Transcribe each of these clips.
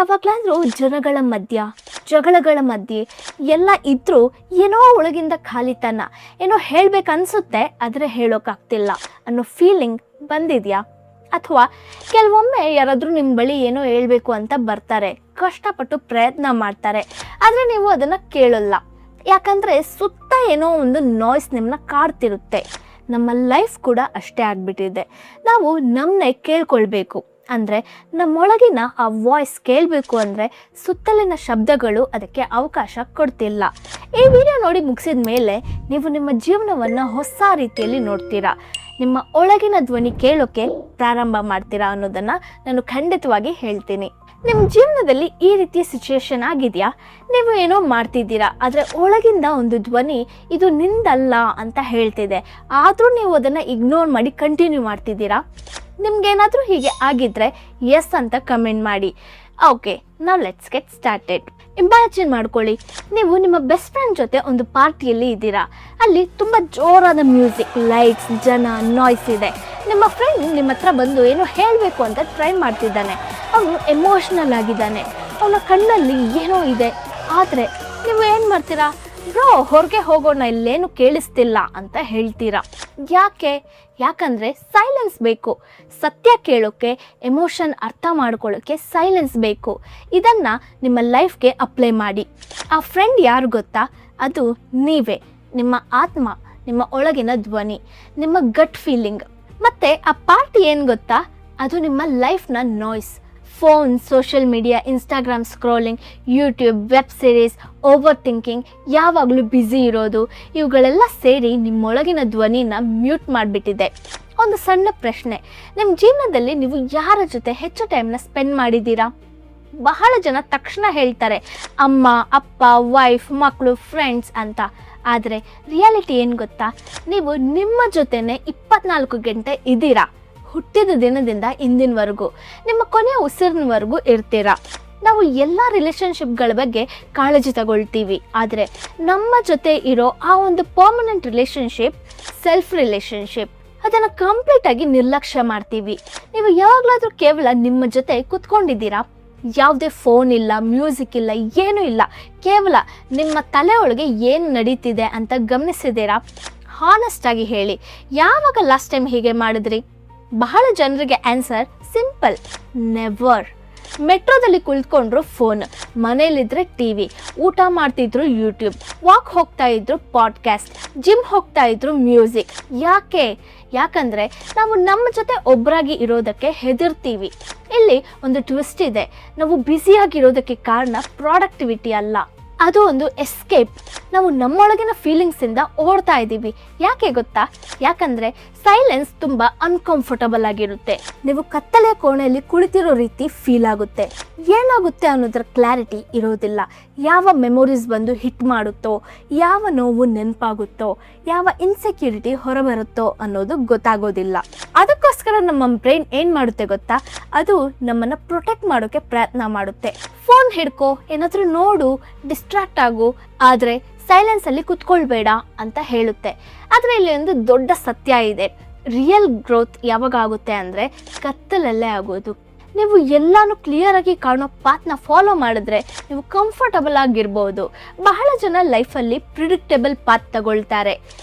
ಯಾವಾಗಲಾದರೂ ಜನಗಳ ಮಧ್ಯ ಜಗಳಗಳ ಮಧ್ಯೆ ಎಲ್ಲ ಇದ್ರೂ ಏನೋ ಒಳಗಿಂದ ಖಾಲಿತನ, ಏನೋ ಹೇಳ್ಬೇಕನ್ಸುತ್ತೆ ಆದರೆ ಹೇಳೋಕ್ಕಾಗ್ತಿಲ್ಲ ಅನ್ನೋ ಫೀಲಿಂಗ್ ಬಂದಿದೆಯಾ? ಅಥವಾ ಕೆಲವೊಮ್ಮೆ ಯಾರಾದರೂ ನಿಮ್ಮ ಬಳಿ ಏನೋ ಹೇಳಬೇಕು ಅಂತ ಬರ್ತಾರೆ, ಕಷ್ಟಪಟ್ಟು ಪ್ರಯತ್ನ ಮಾಡ್ತಾರೆ, ಆದರೆ ನೀವು ಅದನ್ನು ಕೇಳಲ್ಲ. ಯಾಕಂದರೆ ಸುತ್ತ ಏನೋ ಒಂದು ನಾಯ್ಸ್ ನಿಮ್ಮನ್ನ ಕಾಡ್ತಿರುತ್ತೆ. ನಮ್ಮ ಲೈಫ್ ಕೂಡ ಅಷ್ಟೇ ಆಗಿಬಿಟ್ಟಿದೆ. ನಾವು ನಮ್ಮನ್ನೇ ಕೇಳ್ಕೊಳ್ಬೇಕು ಅಂದರೆ, ನಮ್ಮೊಳಗಿನ ಆ ವಾಯ್ಸ್ ಕೇಳಬೇಕು ಅಂದರೆ ಸುತ್ತಲಿನ ಶಬ್ದಗಳು ಅದಕ್ಕೆ ಅವಕಾಶ ಕೊಡ್ತಿಲ್ಲ. ಈ ವಿಡಿಯೋ ನೋಡಿ ಮುಗಿಸಿದ ಮೇಲೆ ನೀವು ನಿಮ್ಮ ಜೀವನವನ್ನು ಹೊಸ ರೀತಿಯಲ್ಲಿ ನೋಡ್ತೀರಾ, ನಿಮ್ಮ ಒಳಗಿನ ಧ್ವನಿ ಕೇಳೋಕ್ಕೆ ಪ್ರಾರಂಭ ಮಾಡ್ತೀರಾ ಅನ್ನೋದನ್ನು ನಾನು ಖಂಡಿತವಾಗಿ ಹೇಳ್ತೀನಿ. ನಿಮ್ಮ ಜೀವನದಲ್ಲಿ ಈ ರೀತಿಯ ಸಿಚುಯೇಷನ್ ಆಗಿದೆಯಾ? ನೀವು ಏನೋ ಮಾಡ್ತಿದ್ದೀರಾ, ಆದರೆ ಒಳಗಿಂದ ಒಂದು ಧ್ವನಿ ಇದು ನಿಂದಲ್ಲ ಅಂತ ಹೇಳ್ತಿದೆ, ಆದರೂ ನೀವು ಅದನ್ನು ಇಗ್ನೋರ್ ಮಾಡಿ ಕಂಟಿನ್ಯೂ ಮಾಡ್ತಿದ್ದೀರಾ? ನಿಮ್ಗೇನಾದರೂ ಹೀಗೆ ಆಗಿದ್ರೆ ಎಸ್ ಅಂತ ಕಮೆಂಟ್ ಮಾಡಿ. ಓಕೆ, ನಾವು ಲೆಟ್ಸ್ ಗೆಟ್ ಸ್ಟಾರ್ಟೆಡ್. ಇಮ್ಯಾಜಿನ್ ಮಾಡ್ಕೊಳ್ಳಿ, ನೀವು ನಿಮ್ಮ ಬೆಸ್ಟ್ ಫ್ರೆಂಡ್ ಜೊತೆ ಒಂದು ಪಾರ್ಟಿಯಲ್ಲಿ ಇದ್ದೀರಾ. ಅಲ್ಲಿ ತುಂಬ ಜೋರಾದ ಮ್ಯೂಸಿಕ್, ಲೈಟ್ಸ್, ಜನ, ನಾಯ್ಸ್ ಇದೆ. ನಿಮ್ಮ ಫ್ರೆಂಡ್ ನಿಮ್ಮ ಹತ್ರ ಬಂದು ಏನೋ ಹೇಳಬೇಕು ಅಂತ ಟ್ರೈ ಮಾಡ್ತಿದ್ದಾನೆ. ಅವನು ಎಮೋಷ್ನಲ್ ಆಗಿದ್ದಾನೆ, ಅವನ ಕಣ್ಣಲ್ಲಿ ಏನೋ ಇದೆ. ಆದರೆ ನೀವು ಏನು ಮಾಡ್ತೀರಾ? ಬ್ರೋ, ಹೊರಗೆ ಹೋಗೋಣ, ಇಲ್ಲೇನು ಕೇಳಿಸ್ತಿಲ್ಲ ಅಂತ ಹೇಳ್ತೀರಾ. ಯಾಕಂದರೆ ಸೈಲೆನ್ಸ್ ಬೇಕು. ಸತ್ಯ ಕೇಳೋಕ್ಕೆ, ಎಮೋಷನ್ ಅರ್ಥ ಮಾಡ್ಕೊಳ್ಳೋಕ್ಕೆ ಸೈಲೆನ್ಸ್ ಬೇಕು. ಇದನ್ನು ನಿಮ್ಮ ಲೈಫ್ಗೆ ಅಪ್ಲೈ ಮಾಡಿ. ಆ ಫ್ರೆಂಡ್ ಯಾರು ಗೊತ್ತಾ? ಅದು ನೀವೇ, ನಿಮ್ಮ ಆತ್ಮ, ನಿಮ್ಮ ಒಳಗಿನ ಧ್ವನಿ, ನಿಮ್ಮ ಗಟ್ ಫೀಲಿಂಗ್. ಮತ್ತು ಆ ಪಾರ್ಟಿ ಏನು ಗೊತ್ತಾ? ಅದು ನಿಮ್ಮ ಲೈಫ್ನ noise. Phone, social media, Instagram scrolling, YouTube, web series, over thinking, ಯಾವಾಗಲೂ ಬ್ಯುಸಿ ಇರೋದು, ಇವುಗಳೆಲ್ಲ ಸೇರಿ ನಿಮ್ಮೊಳಗಿನ ಧ್ವನಿನ ಮ್ಯೂಟ್ ಮಾಡಿಬಿಟ್ಟಿದೆ. ಒಂದು ಸಣ್ಣ ಪ್ರಶ್ನೆ, ನಿಮ್ಮ ಜೀವನದಲ್ಲಿ ನೀವು ಯಾರ ಜೊತೆ ಹೆಚ್ಚು ಟೈಮ್ನ ಸ್ಪೆಂಡ್ ಮಾಡಿದ್ದೀರಾ? ಬಹಳ ಜನ ತಕ್ಷಣ ಹೇಳ್ತಾರೆ ಅಮ್ಮ, ಅಪ್ಪ, ವೈಫ್, ಮಕ್ಕಳು, ಫ್ರೆಂಡ್ಸ್ ಅಂತ. ಆದರೆ ರಿಯಾಲಿಟಿ ಏನು ಗೊತ್ತಾ? ನೀವು ನಿಮ್ಮ ಜೊತೆನೇ 24 ಗಂಟೆ ಇದ್ದೀರಾ. ಹುಟ್ಟಿದ ದಿನದಿಂದ ಇಂದಿನವರೆಗೂ, ನಿಮ್ಮ ಕೊನೆಯ ಉಸಿರಿನವರೆಗೂ ಇರ್ತೀರಾ. ನಾವು ಎಲ್ಲ ರಿಲೇಷನ್ಶಿಪ್ಗಳ ಬಗ್ಗೆ ಕಾಳಜಿ ತಗೊಳ್ತೀವಿ, ಆದರೆ ನಮ್ಮ ಜೊತೆ ಇರೋ ಆ ಒಂದು ಪರ್ಮನೆಂಟ್ ರಿಲೇಷನ್ಶಿಪ್, ಸೆಲ್ಫ್ ರಿಲೇಷನ್ಶಿಪ್, ಅದನ್ನು ಕಂಪ್ಲೀಟಾಗಿ ನಿರ್ಲಕ್ಷ್ಯ ಮಾಡ್ತೀವಿ. ನೀವು ಯಾವಾಗಲಾದರೂ ಕೇವಲ ನಿಮ್ಮ ಜೊತೆ ಕೂತ್ಕೊಂಡಿದ್ದೀರಾ? ಯಾವುದೇ ಫೋನ್ ಇಲ್ಲ, ಮ್ಯೂಸಿಕ್ ಇಲ್ಲ, ಏನೂ ಇಲ್ಲ, ಕೇವಲ ನಿಮ್ಮ ತಲೆ ಒಳಗೆ ಏನು ನಡೀತಿದೆ ಅಂತ ಗಮನಿಸಿದ್ದೀರಾ? ಹಾನೆಸ್ಟಾಗಿ ಹೇಳಿ, ಯಾವಾಗ ಲಾಸ್ಟ್ ಟೈಮ್ ಹೀಗೆ ಮಾಡಿದ್ರಿ? ಬಹಳ ಜನರಿಗೆ ಆನ್ಸರ್ ಸಿಂಪಲ್, ನೆವರ್. ಮೆಟ್ರೋದಲ್ಲಿ ಕುಳಿತುಕೊಂಡ್ರು ಫೋನ್, ಮನೇಲಿದ್ರೆ ಟಿ.ವಿ, ಊಟ ಮಾಡ್ತಿದ್ರು ಯೂಟ್ಯೂಬ್, ವಾಕ್ ಹೋಗ್ತಾ ಇದ್ರು ಪಾಡ್ಕಾಸ್ಟ್, ಜಿಮ್ ಹೋಗ್ತಾ ಇದ್ರು ಮ್ಯೂಸಿಕ್. ಯಾಕಂದರೆ ನಾವು ನಮ್ಮ ಜೊತೆ ಒಬ್ಬರಾಗಿ ಇರೋದಕ್ಕೆ ಹೆದರ್ತೀವಿ. ಇಲ್ಲಿ ಒಂದು ಟ್ವಿಸ್ಟ್ ಇದೆ, ನಾವು ಬ್ಯುಸಿಯಾಗಿರೋದಕ್ಕೆ ಕಾರಣ ಪ್ರಾಡಕ್ಟಿವಿಟಿ ಅಲ್ಲ, ಅದು ಒಂದು ಎಸ್ಕೇಪ್. ನಾವು ನಮ್ಮೊಳಗಿನ ಫೀಲಿಂಗ್ಸಿಂದ ಓಡ್ತಾ ಇದ್ದೀವಿ. ಯಾಕೆ ಗೊತ್ತಾ? ಯಾಕಂದರೆ ಸೈಲೆನ್ಸ್ ತುಂಬ ಅನ್ಕಂಫರ್ಟಬಲ್ ಆಗಿರುತ್ತೆ. ನೀವು ಕತ್ತಲೆಯ ಕೋಣೆಯಲ್ಲಿ ಕುಳಿತಿರೋ ರೀತಿ ಫೀಲ್ ಆಗುತ್ತೆ. ಏನಾಗುತ್ತೆ ಅನ್ನೋದ್ರ ಕ್ಲಾರಿಟಿ ಇರೋದಿಲ್ಲ. ಯಾವ ಮೆಮೊರೀಸ್ ಬಂದು ಹಿಟ್ ಮಾಡುತ್ತೋ, ಯಾವ ನೋವು ನೆನಪಾಗುತ್ತೋ, ಯಾವ ಇನ್ಸೆಕ್ಯೂರಿಟಿ ಹೊರಬರುತ್ತೋ ಅನ್ನೋದು ಗೊತ್ತಾಗೋದಿಲ್ಲ. ಅದಕ್ಕೋಸ್ಕರ ನಮ್ಮ ಬ್ರೈನ್ ಏನು ಮಾಡುತ್ತೆ ಗೊತ್ತಾ? ಅದು ನಮ್ಮನ್ನು ಪ್ರೊಟೆಕ್ಟ್ ಮಾಡೋಕ್ಕೆ ಪ್ರಯತ್ನ ಮಾಡುತ್ತೆ. ಫೋನ್ ಹಿಡ್ಕೋ, ಏನಾದರೂ ನೋಡು, ಡಿಸ್ಟ್ರಾಕ್ಟ್ ಆಗು, ಆದರೆ ಸೈಲೆನ್ಸಲ್ಲಿ ಕುತ್ಕೊಳ್ಬೇಡ ಅಂತ ಹೇಳುತ್ತೆ. ಆದರೆ ಇಲ್ಲಿ ಒಂದು ದೊಡ್ಡ ಸತ್ಯ ಇದೆ. ರಿಯಲ್ ಗ್ರೋತ್ ಯಾವಾಗ ಆಗುತ್ತೆ ಅಂದರೆ ಕತ್ತಲಲ್ಲೇ ಆಗೋದು. ನೀವು ಎಲ್ಲನೂ ಕ್ಲಿಯರಾಗಿ ಕಾಣೋ ಪಾತ್ನ ಫಾಲೋ ಮಾಡಿದ್ರೆ ನೀವು ಕಂಫರ್ಟಬಲ್ ಆಗಿರ್ಬೋದು. ಬಹಳ ಜನ ಲೈಫಲ್ಲಿ ಪ್ರಿಡಿಕ್ಟೇಬಲ್ ಪಾತ್ ತಗೊಳ್ತಾರೆ.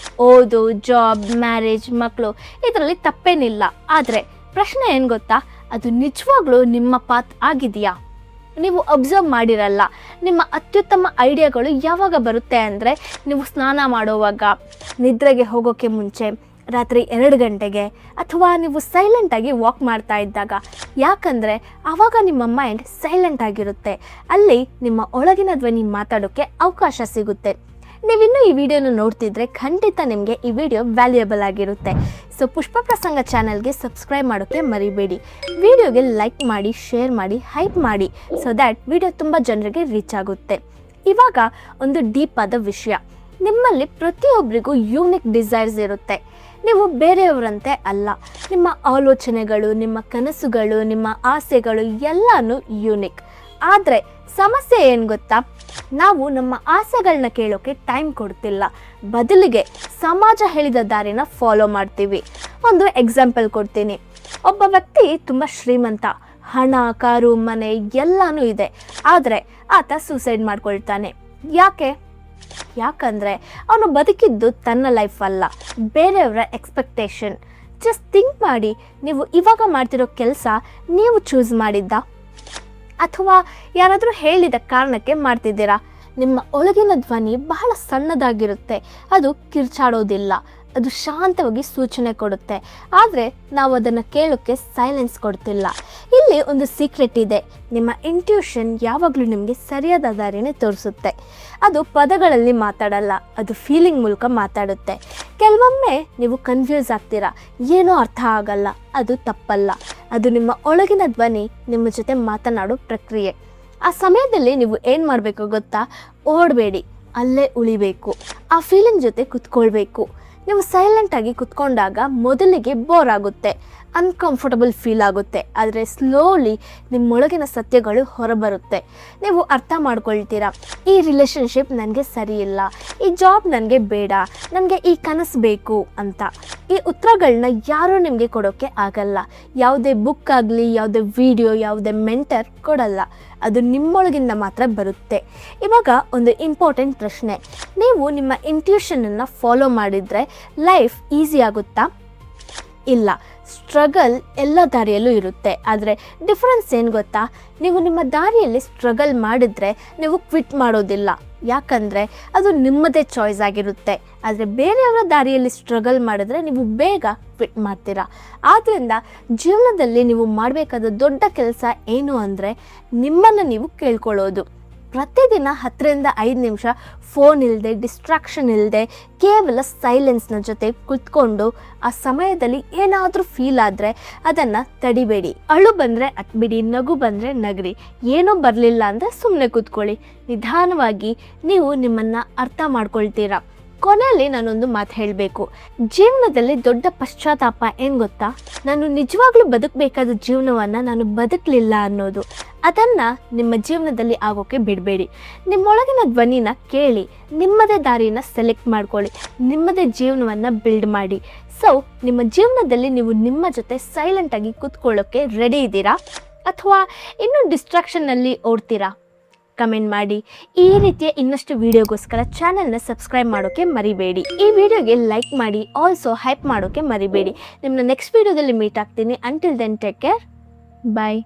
ಓದು, ಜಾಬ್, ಮ್ಯಾರೇಜ್, ಮಕ್ಕಳು, ಇದರಲ್ಲಿ ತಪ್ಪೇನಿಲ್ಲ. ಆದರೆ ಪ್ರಶ್ನೆ ಏನು ಗೊತ್ತಾ? ಅದು ನಿಜವಾಗ್ಲೂ ನಿಮ್ಮ ಪಾತ್ ಆಗಿದೆಯಾ? ನೀವು ಅಬ್ಸರ್ವ್ ಮಾಡಿರಲ್ಲ. ನಿಮ್ಮ ಅತ್ಯುತ್ತಮ ಐಡಿಯಾಗಳು ಯಾವಾಗ ಬರುತ್ತೆ ಅಂದರೆ, ನೀವು ಸ್ನಾನ ಮಾಡೋವಾಗ, ನಿದ್ರೆಗೆ ಹೋಗೋಕ್ಕೆ ಮುಂಚೆ, ರಾತ್ರಿ 2 ಗಂಟೆಗೆ, ಅಥವಾ ನೀವು ಸೈಲೆಂಟಾಗಿ ವಾಕ್ ಮಾಡ್ತಾ ಇದ್ದಾಗ. ಯಾಕಂದರೆ ಆವಾಗ ನಿಮ್ಮ ಮೈಂಡ್ ಸೈಲೆಂಟ್ ಆಗಿರುತ್ತೆ. ಅಲ್ಲಿ ನಿಮ್ಮ ಒಳಗಿನ ಧ್ವನಿ ಮಾತಾಡೋಕ್ಕೆ ಅವಕಾಶ ಸಿಗುತ್ತೆ. ನೀವಿನ್ನೂ ಈ ವಿಡಿಯೋನ ನೋಡ್ತಿದ್ರೆ ಖಂಡಿತ ನಿಮಗೆ ಈ ವಿಡಿಯೋ ವ್ಯಾಲ್ಯೂಯಬಲ್ ಆಗಿರುತ್ತೆ. ಸೊ ಪುಷ್ಪ ಪ್ರಸಂಗ ಚಾನಲ್ಗೆ ಸಬ್ಸ್ಕ್ರೈಬ್ ಮಾಡೋಕ್ಕೆ ಮರಿಬೇಡಿ. ವಿಡಿಯೋಗೆ ಲೈಕ್ ಮಾಡಿ, ಶೇರ್ ಮಾಡಿ, ಹೈಪ್ ಮಾಡಿ, ಸೊ ದ್ಯಾಟ್ ವಿಡಿಯೋ ತುಂಬ ಜನರಿಗೆ ರೀಚ್ ಆಗುತ್ತೆ. ಇವಾಗ ಒಂದು ಡೀಪ್ ಆದ ವಿಷಯ. ನಿಮ್ಮಲ್ಲಿ ಪ್ರತಿಯೊಬ್ಬರಿಗೂ ಯೂನಿಕ್ ಡಿಸೈರ್ಸ್ ಇರುತ್ತೆ. ನೀವು ಬೇರೆಯವರಂತೆ ಅಲ್ಲ. ನಿಮ್ಮ ಆಲೋಚನೆಗಳು, ನಿಮ್ಮ ಕನಸುಗಳು, ನಿಮ್ಮ ಆಸೆಗಳು ಎಲ್ಲನೂ ಯೂನಿಕ್. ಆದರೆ ಸಮಸ್ಯೆ ಏನು ಗೊತ್ತಾ? ನಾವು ನಮ್ಮ ಆಸೆಗಳನ್ನ ಕೇಳೋಕ್ಕೆ ಟೈಮ್ ಕೊಡ್ತಿಲ್ಲ. ಬದಲಿಗೆ ಸಮಾಜ ಹೇಳಿದ ದಾರಿನ ಫಾಲೋ ಮಾಡ್ತೀವಿ. ಒಂದು ಎಕ್ಸಾಂಪಲ್ ಕೊಡ್ತೀನಿ. ಒಬ್ಬ ವ್ಯಕ್ತಿ ತುಂಬ ಶ್ರೀಮಂತ, ಹಣ, ಕಾರು, ಮನೆ ಎಲ್ಲನೂ ಇದೆ. ಆದರೆ ಆತ ಸೂಸೈಡ್ ಮಾಡ್ಕೊಳ್ತಾನೆ. ಯಾಕಂದರೆ ಅವನು ಬದುಕಿದ್ದು ತನ್ನ ಲೈಫ್ ಅಲ್ಲ, ಬೇರೆಯವರ ಎಕ್ಸ್ಪೆಕ್ಟೇಷನ್. ಜಸ್ಟ್ ಥಿಂಕ್ ಮಾಡಿ, ನೀವು ಇವಾಗ ಮಾಡ್ತಿರೋ ಕೆಲಸ ನೀವು ಚೂಸ್ ಮಾಡಿದ್ದ ಅಥವಾ ಯಾರಾದರೂ ಹೇಳಿದ ಕಾರಣಕ್ಕೆ ಮಾಡ್ತಿದ್ದೀರಾ? ನಿಮ್ಮ ಒಳಗಿನ ಧ್ವನಿ ಬಹಳ ಸಣ್ಣದಾಗಿರುತ್ತೆ, ಅದು ಕಿರ್ಚಾಡೋದಿಲ್ಲ, ಅದು ಶಾಂತವಾಗಿ ಸೂಚನೆ ಕೊಡುತ್ತೆ. ಆದರೆ ನಾವು ಅದನ್ನು ಕೇಳೋಕ್ಕೆ ಸೈಲೆನ್ಸ್ ಕೊಡ್ತಿಲ್ಲ. ಇಲ್ಲಿ ಒಂದು ಸೀಕ್ರೆಟ್ ಇದೆ. ನಿಮ್ಮ ಇಂಟ್ಯೂಷನ್ ಯಾವಾಗಲೂ ನಿಮಗೆ ಸರಿಯಾದ ದಾರಿನೇ ತೋರಿಸುತ್ತೆ. ಅದು ಪದಗಳಲ್ಲಿ ಮಾತಾಡಲ್ಲ, ಅದು ಫೀಲಿಂಗ್ ಮೂಲಕ ಮಾತಾಡುತ್ತೆ. ಕೆಲವೊಮ್ಮೆ ನೀವು ಕನ್ಫ್ಯೂಸ್ ಆಗ್ತೀರಾ, ಏನೂ ಅರ್ಥ ಆಗಲ್ಲ. ಅದು ತಪ್ಪಲ್ಲ, ಅದು ನಿಮ್ಮ ಒಳಗಿನ ಧ್ವನಿ ನಿಮ್ಮ ಜೊತೆ ಮಾತನಾಡೋ ಪ್ರಕ್ರಿಯೆ. ಆ ಸಮಯದಲ್ಲಿ ನೀವು ಏನು ಮಾಡಬೇಕು ಗೊತ್ತಾ? ಓಡಬೇಡಿ, ಅಲ್ಲೇ ಉಳಿಬೇಕು, ಆ ಫೀಲಿಂಗ್ ಜೊತೆ ಕುತ್ಕೊಳ್ಬೇಕು. ನೀವು ಸೈಲೆಂಟಾಗಿ ಕುತ್ಕೊಂಡಾಗ ಮೊದಲಿಗೆ ಬೋರ್ ಆಗುತ್ತೆ, ಅನ್ಕಂಫರ್ಟಬಲ್ ಫೀಲ್ ಆಗುತ್ತೆ. ಆದರೆ ಸ್ಲೋಲಿ ನಿಮ್ಮೊಳಗಿನ ಸತ್ಯಗಳು ಹೊರಬರುತ್ತೆ. ನೀವು ಅರ್ಥ ಮಾಡ್ಕೊಳ್ತೀರಾ, ಈ ರಿಲೇಷನ್ಶಿಪ್ ನನಗೆ ಸರಿಯಿಲ್ಲ, ಈ ಜಾಬ್ ನನಗೆ ಬೇಡ, ನನಗೆ ಈ ಕನಸು ಬೇಕು ಅಂತ. ಈ ಉತ್ತರಗಳನ್ನ ಯಾರೂ ನಿಮಗೆ ಕೊಡೋಕ್ಕೆ ಆಗಲ್ಲ. ಯಾವುದೇ ಬುಕ್ ಆಗಲಿ, ಯಾವುದೇ ವಿಡಿಯೋ, ಯಾವುದೇ ಮೆಂಟರ್ ಕೊಡಲ್ಲ. ಅದು ನಿಮ್ಮೊಳಗಿಂದ ಮಾತ್ರ ಬರುತ್ತೆ. ಇವಾಗ ಒಂದು ಇಂಪಾರ್ಟೆಂಟ್ ಪ್ರಶ್ನೆ, ನೀವು ನಿಮ್ಮ ಇಂಟ್ಯೂಷನನ್ನು ಫಾಲೋ ಮಾಡಿದರೆ ಲೈಫ್ ಈಸಿ ಆಗುತ್ತಾ? ಇಲ್ಲ, ಸ್ಟ್ರಗಲ್ ಎಲ್ಲ ದಾರಿಯಲ್ಲೂ ಇರುತ್ತೆ. ಆದರೆ ಡಿಫ್ರೆನ್ಸ್ ಏನು ಗೊತ್ತಾ? ನೀವು ನಿಮ್ಮ ದಾರಿಯಲ್ಲಿ ಸ್ಟ್ರಗಲ್ ಮಾಡಿದರೆ ನೀವು ಕ್ವಿಟ್ ಮಾಡೋದಿಲ್ಲ, ಯಾಕಂದರೆ ಅದು ನಿಮ್ಮದೇ ಚಾಯ್ಸ್ ಆಗಿರುತ್ತೆ. ಆದರೆ ಬೇರೆಯವರ ದಾರಿಯಲ್ಲಿ ಸ್ಟ್ರಗಲ್ ಮಾಡಿದ್ರೆ ನೀವು ಬೇಗ ಕ್ವಿಟ್ ಮಾಡ್ತೀರಾ. ಆದ್ದರಿಂದ ಜೀವನದಲ್ಲಿ ನೀವು ಮಾಡಬೇಕಾದ ದೊಡ್ಡ ಕೆಲಸ ಏನು ಅಂದರೆ ನಿಮ್ಮನ್ನು ನೀವು ಕೇಳ್ಕೊಳ್ಳೋದು. ಪ್ರತಿದಿನ 10ರಿಂದ 5 ನಿಮಿಷ ಫೋನ್ ಇಲ್ಲದೆ, ಡಿಸ್ಟ್ರಾಕ್ಷನ್ ಇಲ್ಲದೆ, ಕೇವಲ ಸೈಲೆನ್ಸ್ನ ಜೊತೆ ಕುತ್ಕೊಂಡು ಆ ಸಮಯದಲ್ಲಿ ಏನಾದರೂ ಫೀಲ್ ಆದರೆ ಅದನ್ನು ತಡಿಬೇಡಿ. ಅಳು ಬಂದರೆ ಅಟ್ಬಿಡಿ, ನಗು ಬಂದರೆ ನಗ್ರಿ, ಏನೂ ಬರಲಿಲ್ಲ ಅಂದರೆ ಸುಮ್ಮನೆ ಕೂತ್ಕೊಳ್ಳಿ. ನಿಧಾನವಾಗಿ ನೀವು ನಿಮ್ಮನ್ನು ಅರ್ಥ ಮಾಡ್ಕೊಳ್ತೀರಾ. ಕೊನೆಯಲ್ಲಿ ನಾನೊಂದು ಮಾತು ಹೇಳಬೇಕು. ಜೀವನದಲ್ಲಿ ದೊಡ್ಡ ಪಶ್ಚಾತ್ತಾಪ ಏನು ಗೊತ್ತಾ? ನಾನು ನಿಜವಾಗ್ಲೂ ಬದುಕಬೇಕಾದ ಜೀವನವನ್ನು ನಾನು ಬದುಕಲಿಲ್ಲ ಅನ್ನೋದು. ಅದನ್ನು ನಿಮ್ಮ ಜೀವನದಲ್ಲಿ ಆಗೋಕ್ಕೆ ಬಿಡಬೇಡಿ. ನಿಮ್ಮೊಳಗಿನ ಧ್ವನಿನ ಕೇಳಿ, ನಿಮ್ಮದೇ ದಾರಿನ ಸೆಲೆಕ್ಟ್ ಮಾಡ್ಕೊಳ್ಳಿ, ನಿಮ್ಮದೇ ಜೀವನವನ್ನು ಬಿಲ್ಡ್ ಮಾಡಿ. ಸೊ ನಿಮ್ಮ ಜೀವನದಲ್ಲಿ ನೀವು ನಿಮ್ಮ ಜೊತೆ ಸೈಲೆಂಟಾಗಿ ಕೂತ್ಕೊಳ್ಳೋಕ್ಕೆ ರೆಡಿ ಇದ್ದೀರಾ ಅಥವಾ ಇನ್ನೂ ಡಿಸ್ಟ್ರಾಕ್ಷನ್ನಲ್ಲಿ ಓಡ್ತೀರಾ? ಕಮೆಂಟ್ ಮಾಡಿ. ಈ ರೀತಿಯ ಇನ್ನಷ್ಟು ವಿಡಿಯೋಗೋಸ್ಕರ ಚಾನಲ್ನ ಸಬ್ಸ್ಕ್ರೈಬ್ ಮಾಡೋಕ್ಕೆ ಮರಿಬೇಡಿ. ಈ ವಿಡಿಯೋಗೆ ಲೈಕ್ ಮಾಡಿ, ಆಲ್ಸೋ ಹೈಪ್ ಮಾಡೋಕ್ಕೆ ಮರಿಬೇಡಿ. ನಿಮ್ಮನ್ನ ನೆಕ್ಸ್ಟ್ ವಿಡಿಯೋದಲ್ಲಿ ಮೀಟ್ ಆಗ್ತೀನಿ. ಅಂಟಿಲ್ ದೆನ್ ಟೇಕ್ ಕೇರ್, ಬಾಯ್.